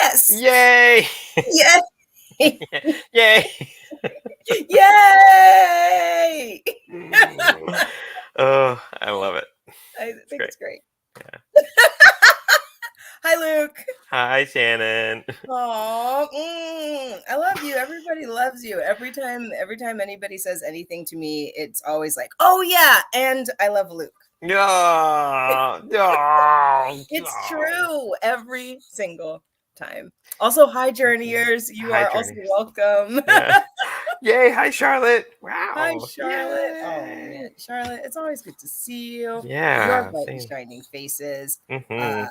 Yes! Yay! Yay! Yay! Yay! Oh, I love it. I think great. it's great. Yeah. Hi, Luke. Hi, Shannon. Oh, I love you. Everybody loves you. Every time anybody says anything to me, it's always like, "Oh yeah," and I love Luke. No, no, It's true every single time. Also, hi, journeyers. You Hi, are also journeyers. welcome. Yeah. Yay! Hi, Charlotte. Wow. Hi, Charlotte. Yay. Oh man, Charlotte, it's always good to see you. Yeah. Your bright and Same. shining faces. Mm-hmm.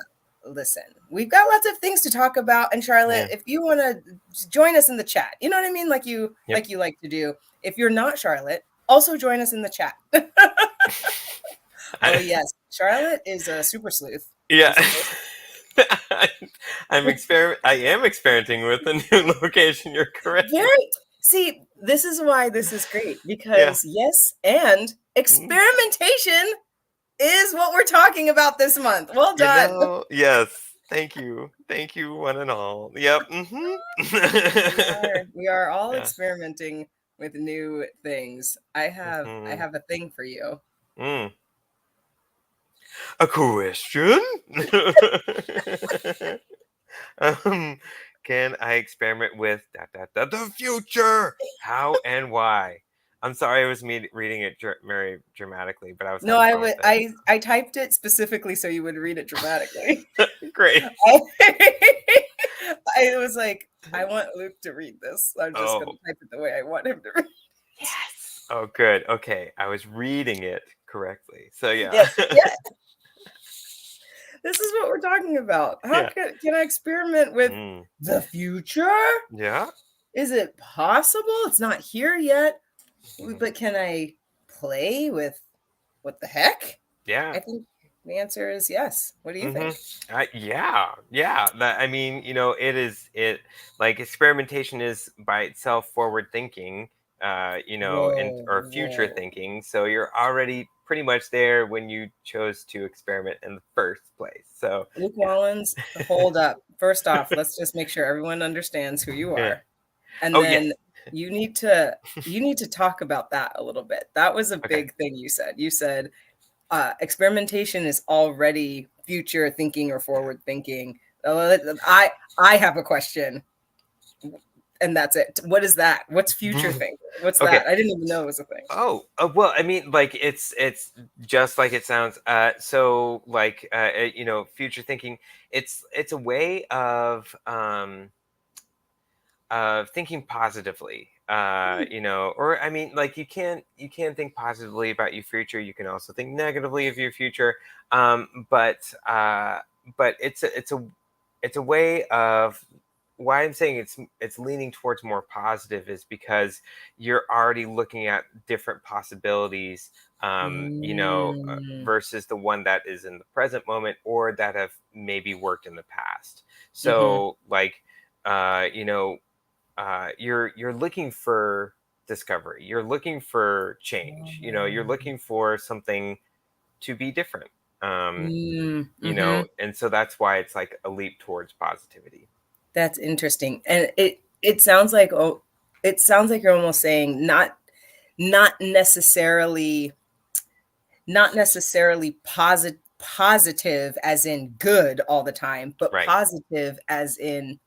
Listen, we've got lots of things to talk about, and Charlotte, if you want to join us in the chat, you know what I mean, like you like to do. If you're not Charlotte, also join us in the chat. Oh yes, Charlotte is a super sleuth. Yeah. I am experimenting with a new location. You're correct. See, this is why this is great, because yes, and experimentation is what we're talking about this month. Well done. Yes. Thank you, one and all. Yep. We are all experimenting with new things. I have a thing for you. A question? Can I experiment with the future? How and why? I'm sorry, I was reading it very dramatically, but I was I typed it specifically so you would read it dramatically. Great. I was like, I want Luke to read this. So I'm just going to type it the way I want him to read. Yes. Oh, good. Okay, I was reading it correctly. So yeah. Yes. This is what we're talking about. How can I experiment with the future? Yeah. Is it possible? It's not here yet. But can I play with what the heck? Yeah. I think the answer is yes. What do you think? Yeah. I mean, like experimentation is by itself forward thinking, or future thinking. So you're already pretty much there when you chose to experiment in the first place. So Luke Wallens, hold up. First off, let's just make sure everyone understands who you are. And then you need to talk about that a little bit. That was a big thing you said. You said experimentation is already future thinking or forward thinking. I have a question, and that's it. What is that? What's future thinking? What's that? I didn't even know it was a thing. Well, I mean, like it's just like it sounds. So like future thinking. It's a way of thinking positively. Or I mean, like you can think positively about your future. You can also think negatively of your future. But it's a way of why I'm saying it's leaning towards more positive is because you're already looking at different possibilities, versus the one that is in the present moment or that have maybe worked in the past. So like, you're looking for discovery. You're looking for change. You're looking for something to be different. And so that's why it's like a leap towards positivity. That's interesting, and it sounds like you're almost saying not necessarily positive as in good all the time, but positive as in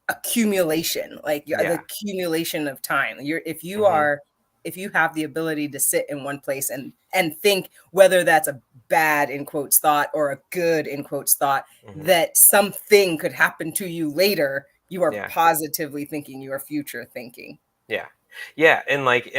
accumulation, like the accumulation of time. If you have the ability to sit in one place and think, whether that's a bad in quotes thought or a good in quotes thought, that something could happen to you later, you are positively thinking, you are future thinking. And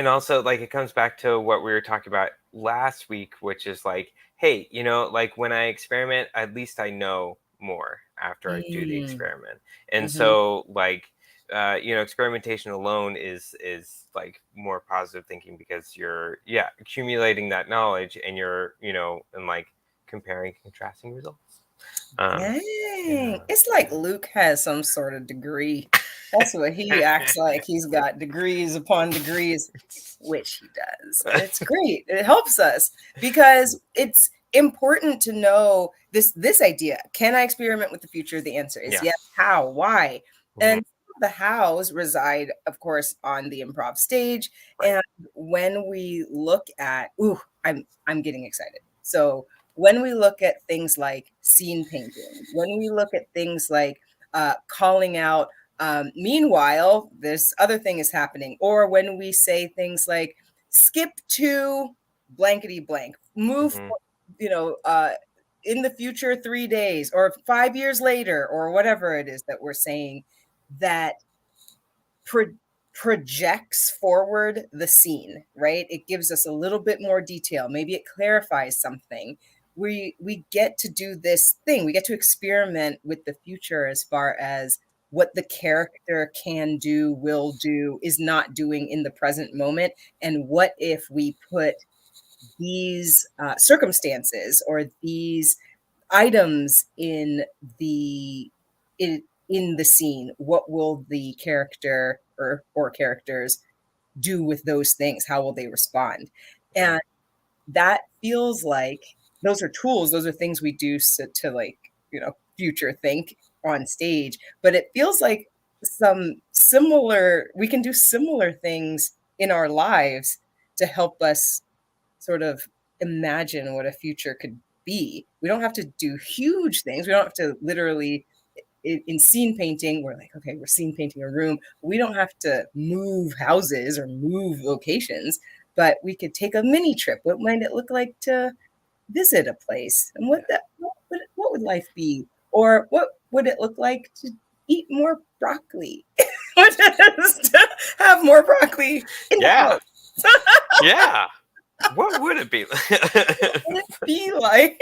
also like it comes back to what we were talking about last week, which is like, hey, like when I experiment, at least I know more after I do the experiment. And so like experimentation alone is like more positive thinking, because you're accumulating that knowledge, and you're and like comparing, contrasting results. It's like Luke has some sort of degree. That's what he acts like. He's got degrees upon degrees, which he does. And it's great. It helps us because important to know this idea. Can I experiment with the future? The answer is Yeah. yes. How? Why? Mm-hmm. And the hows reside, of course, on the improv stage. Right. And when we look at, I'm getting excited. So when we look at things like scene painting, when we look at things like calling out, meanwhile, this other thing is happening, or when we say things like skip to blankety blank, move, Mm-hmm. you know, in the future 3 days or 5 years later, or whatever it is that we're saying, that pro- projects forward the scene, right? It gives us a little bit more detail. Maybe it clarifies something. We get to do this thing. We get to experiment with the future as far as what the character can do, will do, is not doing in the present moment. And what if we put these circumstances or these items the in the scene? What will the character or characters do with those things? How will they respond? Right. And that feels like those are tools. Those are things we do to like, future think on stage. But it feels like we can do similar things in our lives to help us sort of imagine what a future could be. We don't have to do huge things. We don't have to literally, in scene painting, we're like, okay, we're scene painting a room. We don't have to move houses or move locations, but we could take a mini trip. What might it look like to visit a place? And what would life be? Or what would it look like to eat more broccoli? To have more broccoli in the Yeah. house. Yeah. What would it be? What would it be like?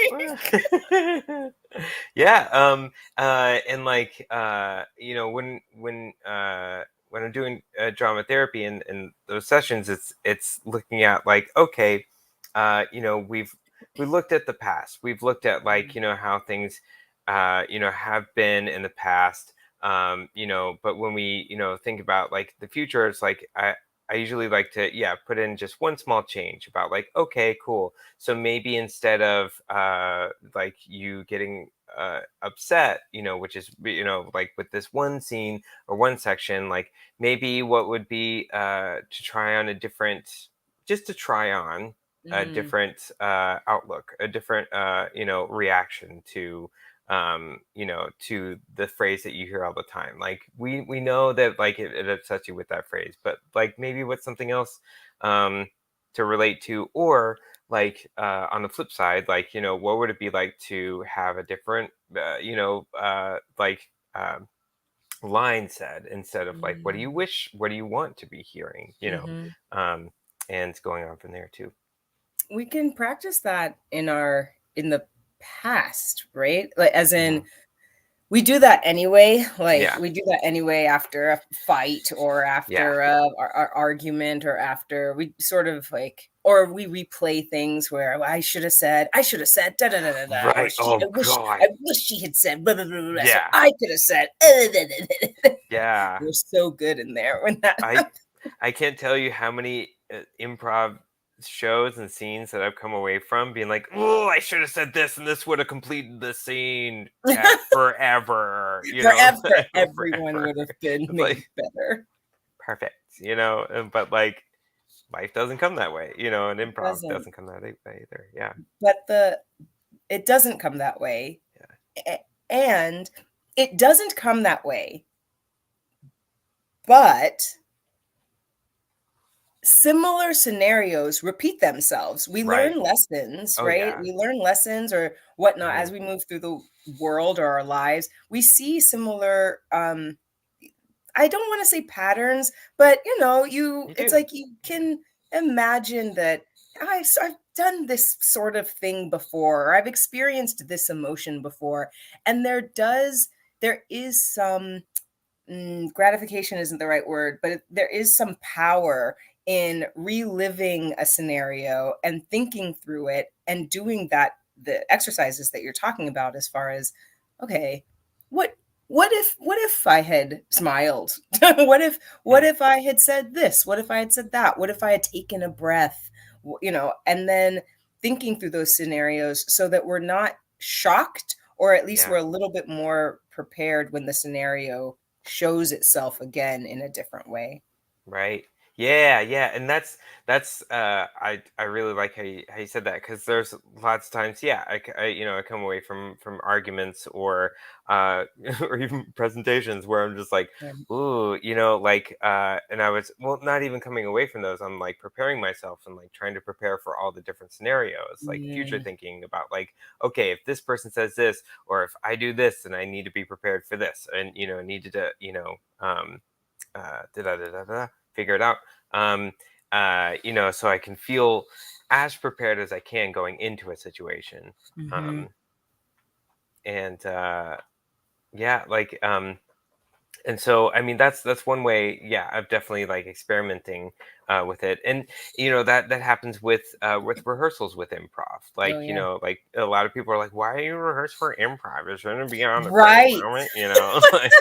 Yeah. And like, when I'm doing drama therapy and those sessions, it's looking at like, okay, we looked at the past. We've looked at like, how things, have been in the past. But when we, think about like the future, it's like I usually like to, yeah, put in just one small change about like, okay, cool. So maybe instead of like you getting upset, which is, like with this one scene or one section, like maybe what would be to try on just to try on a Mm, different outlook, a different, reaction to the phrase that you hear all the time. Like we know that like it upsets you with that phrase, but like maybe what's something else um, to relate to, or like on the flip side, like what would it be like to have a different, like line said instead of like what do mm, you wish, what do you want to be hearing, mhm. um, and going on from there too. We can practice that in the past, right? Like, as Hmm. in, we do that anyway. Like, Yeah, we do that anyway after a fight or yeah, after a argument, or after we sort of like, or we replay things where, "Well, I should have said da da da da da," or right. Oh I God. wish she had said blah blah blah blah, blah, so Yeah, I could have said. yeah. We're so good in there when that I happens. I can't tell you how many improv shows and scenes that I've come away from being like, "Oh, I should have said this, and this would have completed the scene forever." Forever, everyone Forever. would have been It's made like better. perfect, but like life doesn't come that way, and It improv doesn't. doesn't come that way either. Yeah, But it doesn't come that way. yeah, And it doesn't come that way, but similar scenarios repeat themselves. We right. learn lessons, Oh right? yeah. We learn lessons or whatnot Hmm. as we move through the world or our lives. We see similar, I don't want to say patterns, but You it's do. like you can imagine that I've done this sort of thing before, or I've experienced this emotion before. And there is some, gratification isn't the right word, but there is some power in reliving a scenario and thinking through it and doing the exercises that you're talking about, as far as, okay, what what if I had smiled? What Mm, if I had said this? What if I had said that? What if I had taken a breath? And then thinking through those scenarios so that we're not shocked, or at least Yeah. we're a little bit more prepared when the scenario shows itself again in a different way. Right. Yeah, yeah, and I really like how you said that, because there's lots of times, yeah, I come away from arguments or or even presentations where I'm just like, Um, ooh, and I was, well, not even coming away from those. I'm like preparing myself and like trying to prepare for all the different scenarios, like future mm, thinking about like, okay, if this person says this, or if I do this, then I need to be prepared for this, and needed to, da, da, da, da, da, figure it out. So I can feel as prepared as I can going into a situation. mhm, Um, and yeah, and so I mean that's one way. Yeah, I've definitely like experimenting with it, and that happens with rehearsals with improv. oh, Like yeah. like a lot of people are like, "Why are you rehearse for improv? It's going to be on the present Right. moment," like,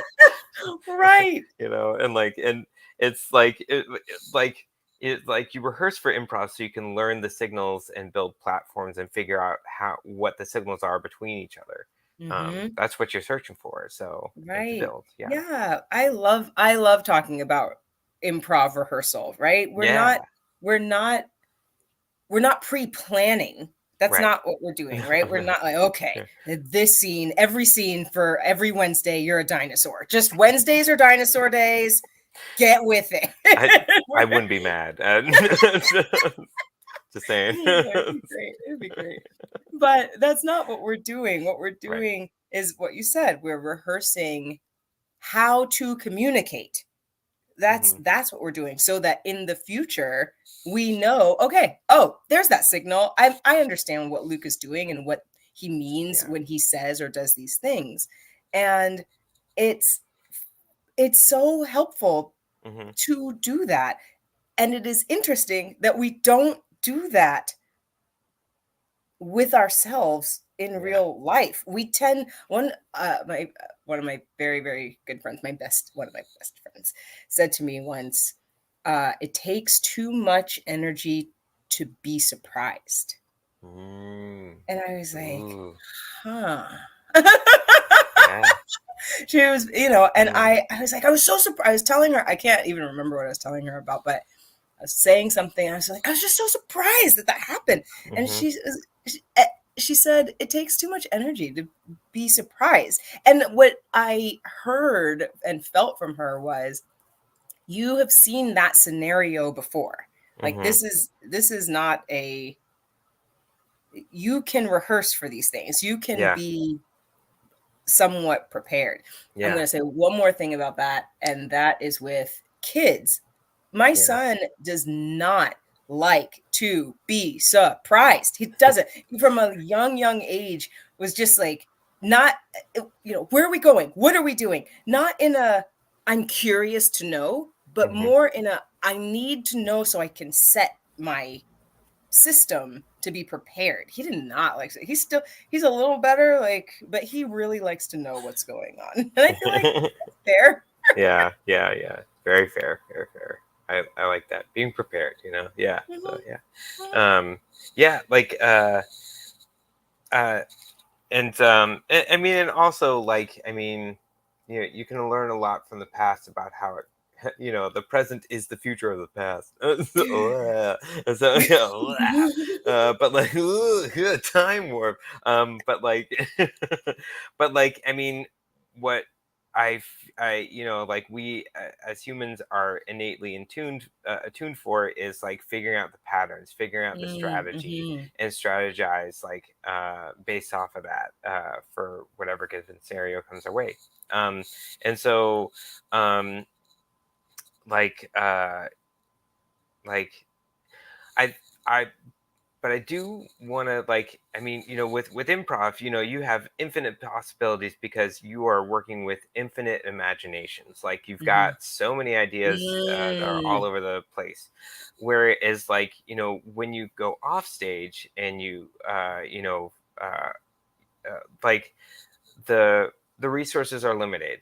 Right. and it's like like you rehearse for improv so you can learn the signals and build platforms and figure out what the signals are between each other. Mhm. That's what you're searching for, so, and to Right. build. Yeah. Yeah, I love talking about improv rehearsal, right? We're Yeah. not we're not we're not pre-planning. That's Right. not what we're doing, right? We're not like, okay, Yeah. this scene, every scene for every Wednesday, you're a dinosaur. Just Wednesdays are dinosaur days. Get with it. I I We're- wouldn't be mad. Just saying. Yeah, it'd be great. It'd be great. But that's not what we're doing. What we're Right. doing is what you said. We're rehearsing how to communicate. That's Mhm. that's what we're doing so that in the future we know, okay, oh, there's that signal. I understand what Luke is doing and what he means Yeah. when he says or does these things. And it's it's so helpful Mhm. to do that. And it is interesting that we don't do that with ourselves in Yeah. real life. We tend one of my very, very good friends, my best one of my best friends, said to me once, it takes too much energy to be surprised. Mm. And I was like, Ooh. huh. Yeah. She was, and Mm. I was like, I was so surprised. I was telling her, I can't even remember what I was telling her about, but I was saying something. I was like, I was just so surprised that that happened. And Mhm. she said, it takes too much energy to be surprised. And what I heard and felt from her was, you have seen that scenario before. Like Mhm. this is not a, you can rehearse for these things. You can Yeah. be somewhat prepared. I'm Yeah. going to say one more thing about that, and that is with kids. My Yeah. son does not like to be surprised. He doesn't. He, from a young age, was just like, not, where are we going? What are we doing? Not in a, I'm curious to know, but Mhm. more in a, I need to know so I can set my system to be prepared. He did not like it. He's a little better, like, but he really likes to know what's going on. And I feel like that's fair. Yeah, yeah, yeah. Very fair, very fair. I like that. Being prepared, Yeah. So Mhm, yeah. mhm, Yeah, like uh I mean, and also like, I mean, you can learn a lot from the past about how it the present is the future of the past. So but like time warp. But like but like, I mean, what I like, we as humans are innately attuned for is like figuring out the patterns, figuring out the strategy, mhm. and strategize like based off of that for whatever given scenario comes our way. And so um, like uh, like I I but I do want to, like, I mean, with improv, you have infinite possibilities because you are working with infinite imaginations. Like, you've Mhm. got so many ideas that are all Mm. over the place. Whereas, like, when you go off stage and uh, like the resources are limited.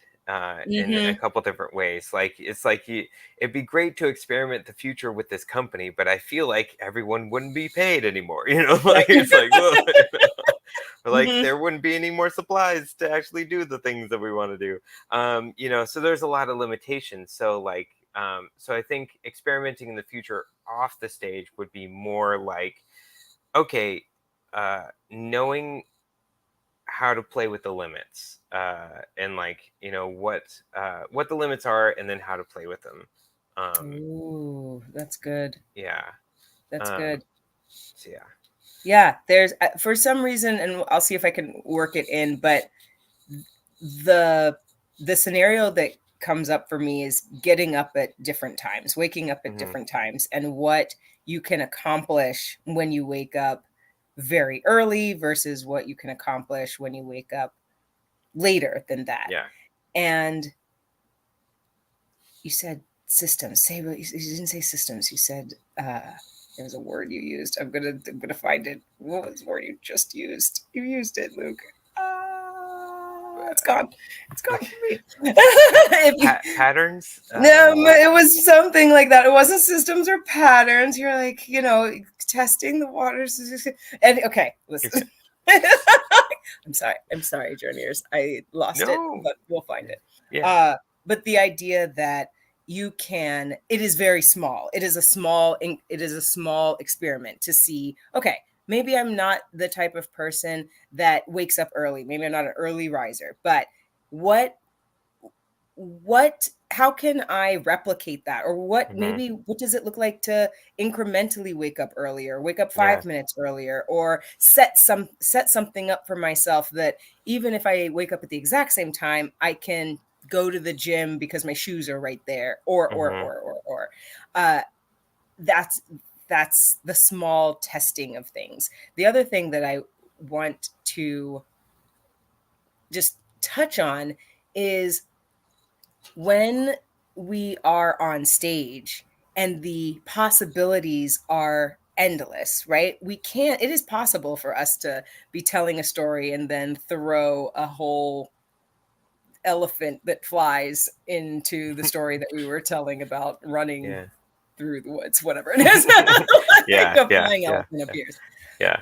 in a Mhm. couple different ways. Like it's like it'd be great to experiment the future with this company, but I feel like everyone wouldn't be paid anymore. Like Right. it's like, well, like Mhm. there wouldn't be any more supplies to actually do the things that we want to do. So there's a lot of limitations. So like, so I think experimenting in the future off the stage would be more like, okay, knowing how to play with the limits, and like what the limits are, and then how to play with them. um Ooh, that's good. yeah. That's um good. so yeah. Yeah, there's for some reason, and I'll see if I can work it in, but the the scenario that comes up for me is getting up at different times, waking up at Hmm. different times, and what you can accomplish when you wake up very early versus what you can accomplish when you wake up later than that. Yeah. And you said systems. Say what you didn't say systems. You said there was a word you used. I'm gonna find it. What was the word you just used? You used it, Luke. It's gone. It's gone from me. If you, Patterns. no, it was something like that. It wasn't systems or patterns. You're like, testing the waters. And okay, It's listen. I'm sorry. I'm sorry, journeyers. I lost it, no. but we'll find it. Yeah. Uh, but the idea that it is very small. It is a small experiment to see, okay, maybe I'm not the type of person that wakes up early. Maybe I'm not an early riser, but what how can I replicate that? Or Hmm. what does it look like to incrementally wake up earlier, wake up Yeah. 5 minutes earlier, or set something up for myself that even if I wake up at the exact same time, I can go to the gym because my shoes are right there, Hmm. or uh that's that's the small testing of things. The other thing that I want to just touch on is when we are on stage and the possibilities are endless, right? It is possible for us to be telling a story and then throw a whole elephant that flies into the story that we were telling about running Yeah. through the woods, whatever it is. Like Yeah. a Yeah. flying Yeah. elephant appears. Yeah.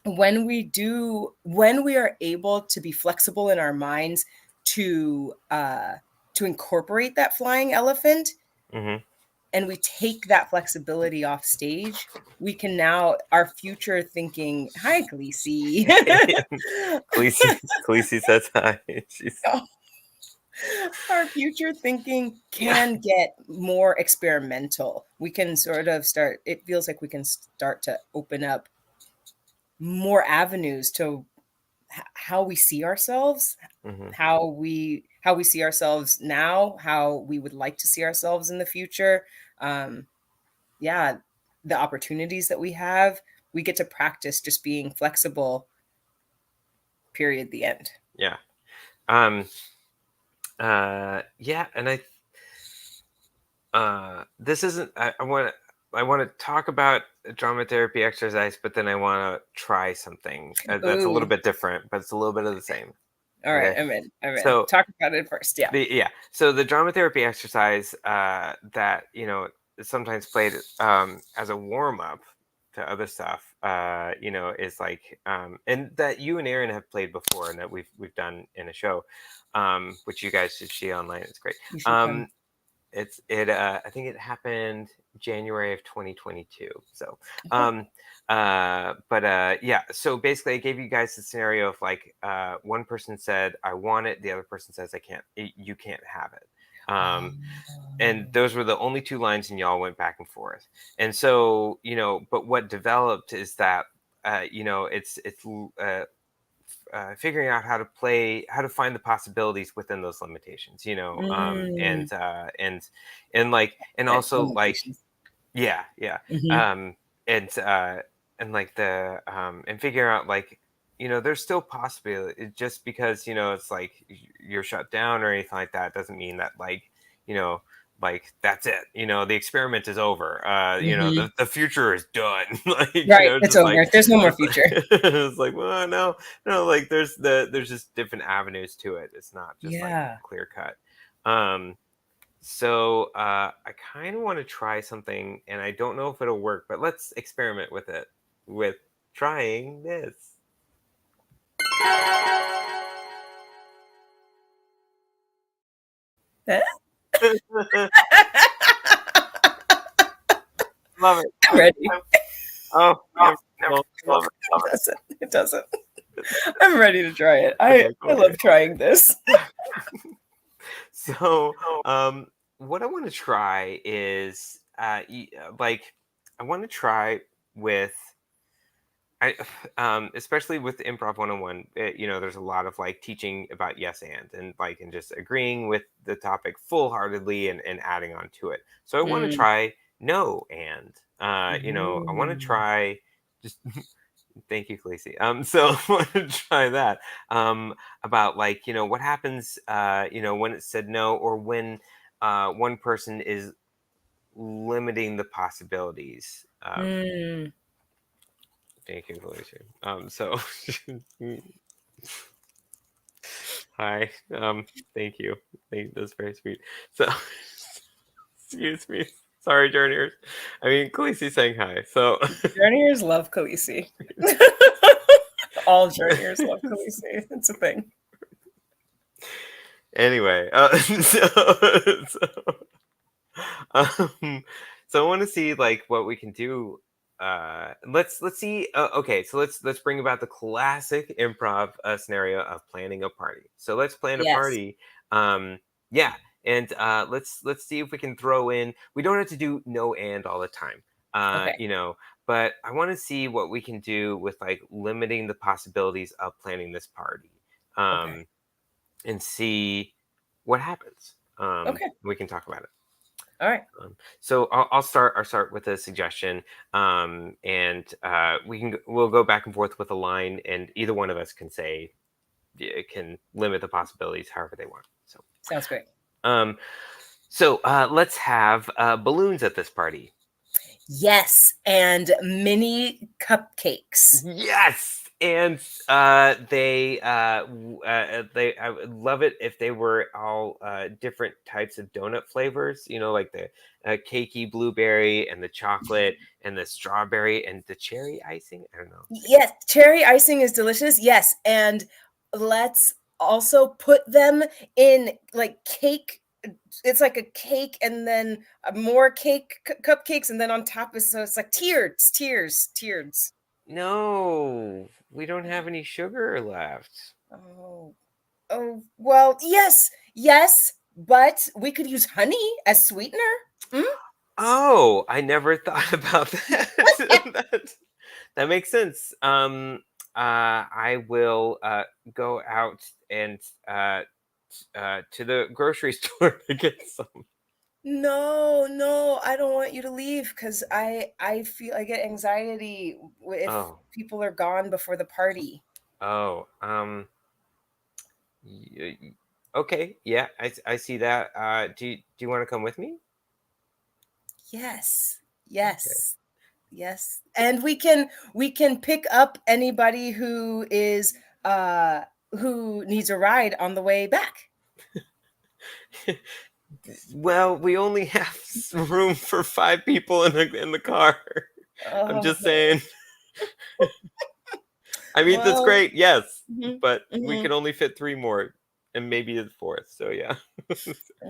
When we are able to be flexible in our minds to incorporate that flying elephant, Hmm. and we take that flexibility off stage, we can now our future thinking, hi Gleesy. Khaleesi says hi. She's Our future thinking yeah. can get more experimental. We can sort of start, it feels like we can start to open up more avenues to how we see ourselves, Hmm. how we see ourselves now, how we would like to see ourselves in the future. Um, yeah, the opportunities that we get to practice just being flexible. Period. The end. Yeah. Um. Yeah. And this isn't. I want to talk about a drama therapy exercise, but then I want to try something that's a little Ooh. bit different, but it's a little bit of the same. All right. Okay. I'm in. I'm in. So Talk about it first. Yeah. so the drama therapy exercise, that is sometimes played as a warm up to other stuff, is like, and that you and Aaron have played before, and that we've done in a show, which you guys should see online. It's great. You should come. Um, I think it happened January of 2022. So Okay. um but yeah, so basically I gave you guys the scenario of like, one person said I want it, the other person says I can't, you can't have it. Oh. And those were the only two lines, and y'all went back and forth. And so, but what developed is that, figuring out how to find the possibilities within those limitations, Mm. and And also like, limitations. yeah, yeah. Hmm. um and like and figuring out like, there's still possibility. Just because, it's like you're shut down or anything like that doesn't mean that, like, you know like that's it. The experiment is over. Mhm. The future is done. Like, Right, it's it's just like over. There's no more it's future. like, it's like, well, no, no, like there's just different avenues to it. It's not just like Yeah. clear cut. Um, so I kind of want to try something, and I don't know if it'll work, but let's experiment with it with trying this. Eh? Love it. I'm ready. Oh, never. Love it. It doesn't. It doesn't. I'm ready to try it. I Okay, I okay. love trying this. So, what I want to try is, like, I want to try with, I, especially with Improv 101. There's a lot of like teaching about yes and like and just agreeing with the topic full heartedly and adding on to it. So I want to Mm. try no and, I want to Mm. try just. Thank you, Khaleesi. So I want to try that. About like, what happens, when it's said no, or when one person is limiting the possibilities. Mm. Thank you, Khaleesi. So hi. Thank you. That's very sweet. So excuse me. Sorry, journeyers. I mean, Khaleesi's saying hi. So Journeyers love Khaleesi. All journeyers love Khaleesi. It's a thing. anyway, um, so I want to see like what we can do. Let's see. Okay, so let's bring about the classic improv scenario of planning a party. So let's plan a Yes. party. Um, yeah, and let's see if we can throw in. We don't have to do no and all the time. Okay. But I want to see what we can do with like limiting the possibilities of planning this party. Okay. Um, and see what happens. Okay. We can talk about it. All right. So I'll start. I'll start with a suggestion, and we'll go back and forth with a line, and either one of us can say it can limit the possibilities however they want. So, Sounds great. um, let's have balloons at this party. Yes, and mini cupcakes. Yes, and I would love it if they were all different types of donut flavors. Like the cakey blueberry and the chocolate and the strawberry and the cherry icing. I don't know. Yes, cherry icing is delicious. Yes, and let's also put them in like cake. It's like a cake and then more cake cupcakes, and then on top is so it's like tiers. No, we don't have any sugar left. Oh, oh, well, yes, but we could use honey as sweetener. Mm? Oh, I never thought about that. That makes sense. I will go out and to the grocery store to get some. No, I don't want you to leave because I feel I get anxiety if Oh, people are gone before the party. oh, okay, yeah, I see that. Do you want to come with me? Yes, Okay. yes, yes, and we can pick up anybody uh who needs a ride on the way back. Well, we only have room for 5 people in the car. I'm Oh, just saying. I mean, that's well, great, yes, mhm, but we mhm. can only fit 3 more, and maybe the fourth. So yeah.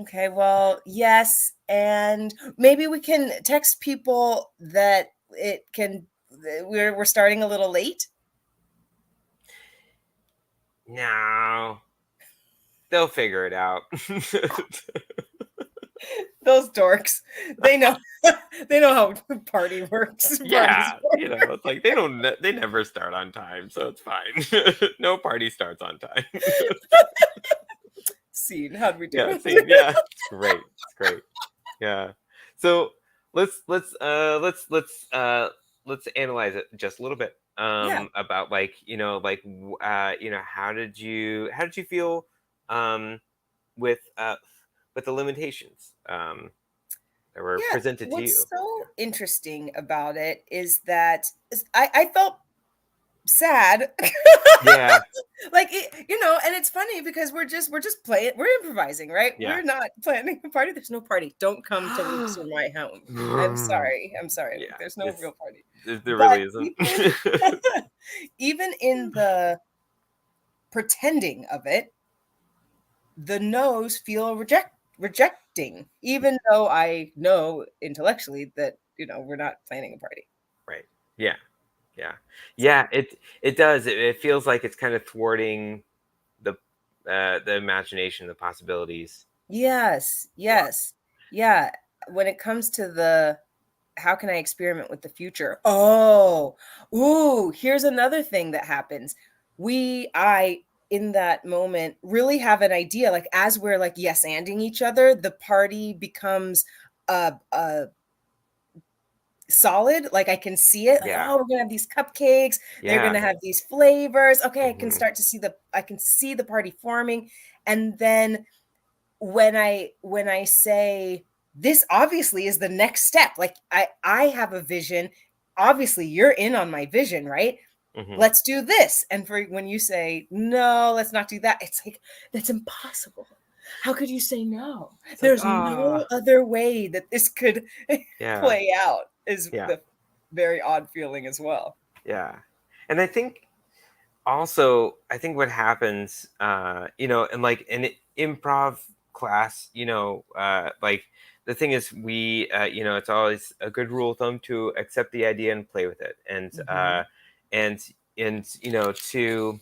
Okay, well, yes, and maybe we can text people that it can we're starting a little late. No, they'll figure it out. Those dorks. They know they know how party works. Parties Yeah, work. it's like they never start on time, so it's fine. No party starts on time. Scene. How'd we Yeah, do? see, yeah, it's great. It's great. Yeah. So let's analyze it just a little bit. Yeah. About like how did you feel um with but the limitations that were presented to you. What's so interesting about it is that I felt sad. Yeah. Like, and it's funny because we're just playing, we're improvising, right? Yeah. We're not planning a party. There's no party. Don't come to my home. I'm sorry. Yeah, There's no real party. there But really isn't. even in the pretending of it, the no's feel rejecting, even though I know intellectually that, we're not planning a party. Right. Yeah. Yeah. So, Yeah. It does. It feels like it's kind of thwarting the imagination, the possibilities. yes, yes. Yeah. When it comes to the how can I experiment with the future? Oh, ooh, here's another thing that happens. I, in that moment, really have an idea. Like, as we're like yes anding each other, the party becomes a solid. Like, I can see it. Like, Yeah. oh, we're gonna have these cupcakes. They're Yeah. gonna have these flavors. Okay, Hmm. I can see the party forming. And then when I say this obviously is the next step, like I have a vision, obviously you're in on my vision, right? Hmm. Let's do this. And for when you say no, let's not do that, it's like, that's impossible. How could you say no? It's like, There's no other way that this could yeah. play out, is Yeah. the very odd feeling as well. Yeah. And I think also, I think what happens, and like in improv class, like the thing is, it's always a good rule of thumb to accept the idea and play with it, Mm-hmm. and to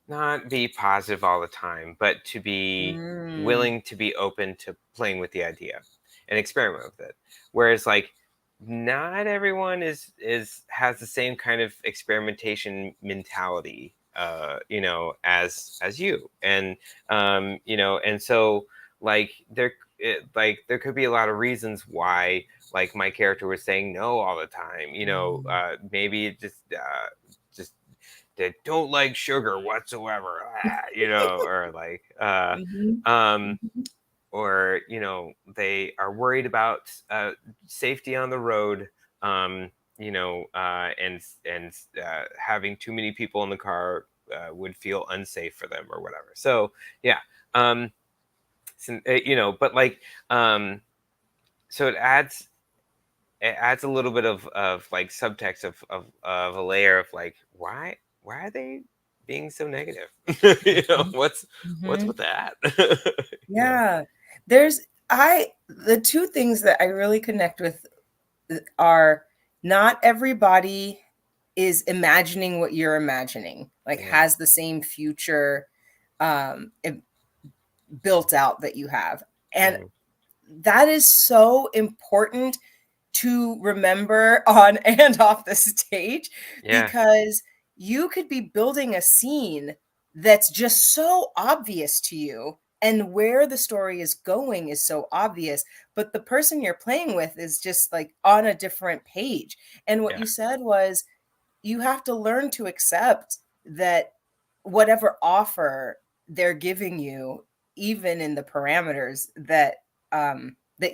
not be positive all the time, but to be Mm. willing to be open to playing with the idea and experiment with it. Whereas, like, not everyone has the same kind of experimentation mentality, as you, and so, like, there could be a lot of reasons why, like, my character was saying no all the time. Mm. Maybe it just they don't like sugar whatsoever, or like, Mhm. um, Mhm. or they are worried about safety on the road, and having too many people in the car would feel unsafe for them or whatever. So yeah, um, but like, um, so it adds a little bit of like subtext of a layer of like, why are they being so negative? Mhm. What's Mhm. with that? you know Yeah. The two things that I really connect with are, not everybody is imagining what you're imagining, like yeah. has the same future built out that you have. And Mhm. that is so important to remember on and off the stage, Yeah. because you could be building a scene that's just so obvious to you, and where the story is going is so obvious, but the person you're playing with is just like on a different page. And what Yeah. you said was, you have to learn to accept that whatever offer they're giving you, even in the parameters that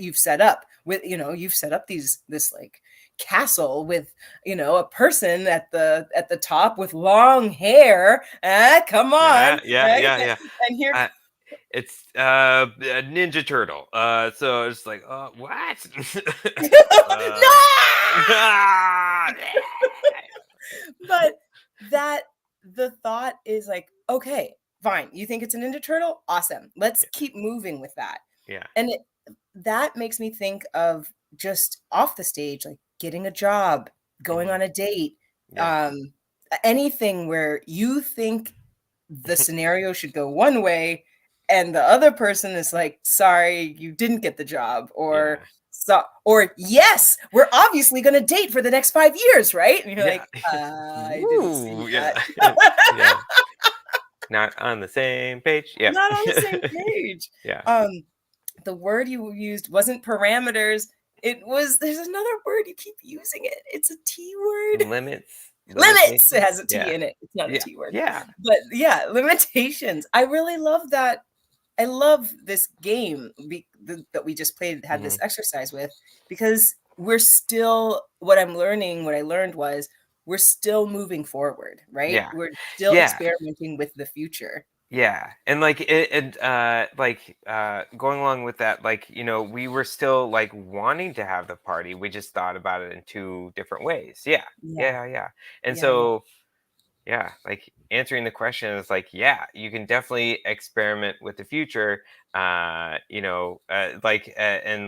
you've set up with, you've set up this like castle with, a person at the top with long hair. Come Yeah. on, Yeah. right? Yeah. Yeah. And here uh, it's a Ninja Turtle, so it's like, what? uh, no. But that the thought is like, okay, fine. You think it's a Ninja Turtle? Awesome. Let's yeah. keep moving with that. Yeah. And that makes me think of just off the stage, like getting a job, going Hmm. on a date, Yeah. um, anything where you think the scenario should go one way, and the other person is like, sorry, you didn't get the job, Yeah. or yes, we're obviously going to date for the next 5 years, right? And you're Yeah. like, I didn't see Woo. that. Yeah. Yeah. Not on the same page. Yeah. Not on the same page. Yeah. um the word you used wasn't parameters. There's another word, you keep using it, it's a T word. Limits. Limits. It Limitations. has a T Yeah. in it. It's not a Yeah. T word. Yeah. But yeah, limitations. I really love that I love this game that we just played, had this Mhm. exercise with, because we're still, what I'm learning, what I learned was we're still moving forward, right? Yeah. We're still Yeah. experimenting with the future. Yeah, and like going along with that, like, we were still like wanting to have the party. We just thought about it in two different ways. Yeah, Yeah. yeah, yeah. And Yeah, yeah. so, yeah, like answering the question is like, yeah, you can definitely experiment with the future. And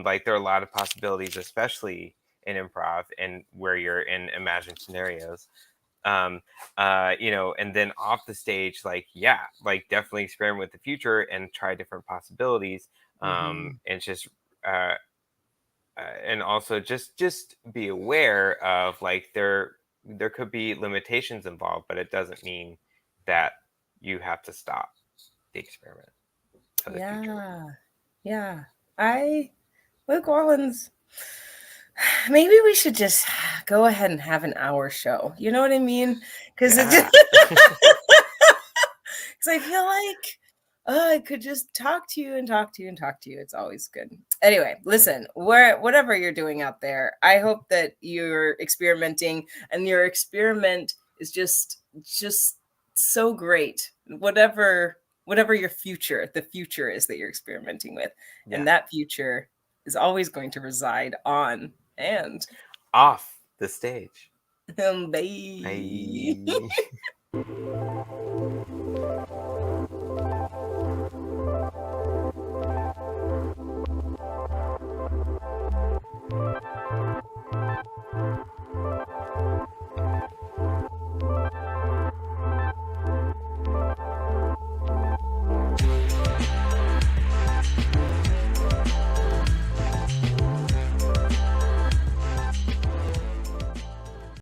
like there are a lot of possibilities, especially in improv and where you're in imagined scenarios. um and then off the stage, like, yeah, like definitely experiment with the future and try different possibilities. Mhm. And just uh, and also just be aware of like there could be limitations involved, but it doesn't mean that you have to stop the experiment of the future. Yeah. Yeah. I Luke Orleans, maybe we should just go ahead and have an hour show. You know what I mean? Because it Yeah. just, because I feel like, oh, I could just talk to you and talk to you and talk to you. It's always good. Anyway, Yeah. listen, whatever you're doing out there, I hope that you're experimenting and your experiment is just so great. Whatever your future, the future is that you're experimenting with, Yeah. and that future is always going to reside on and Off the stage. bye. Bye.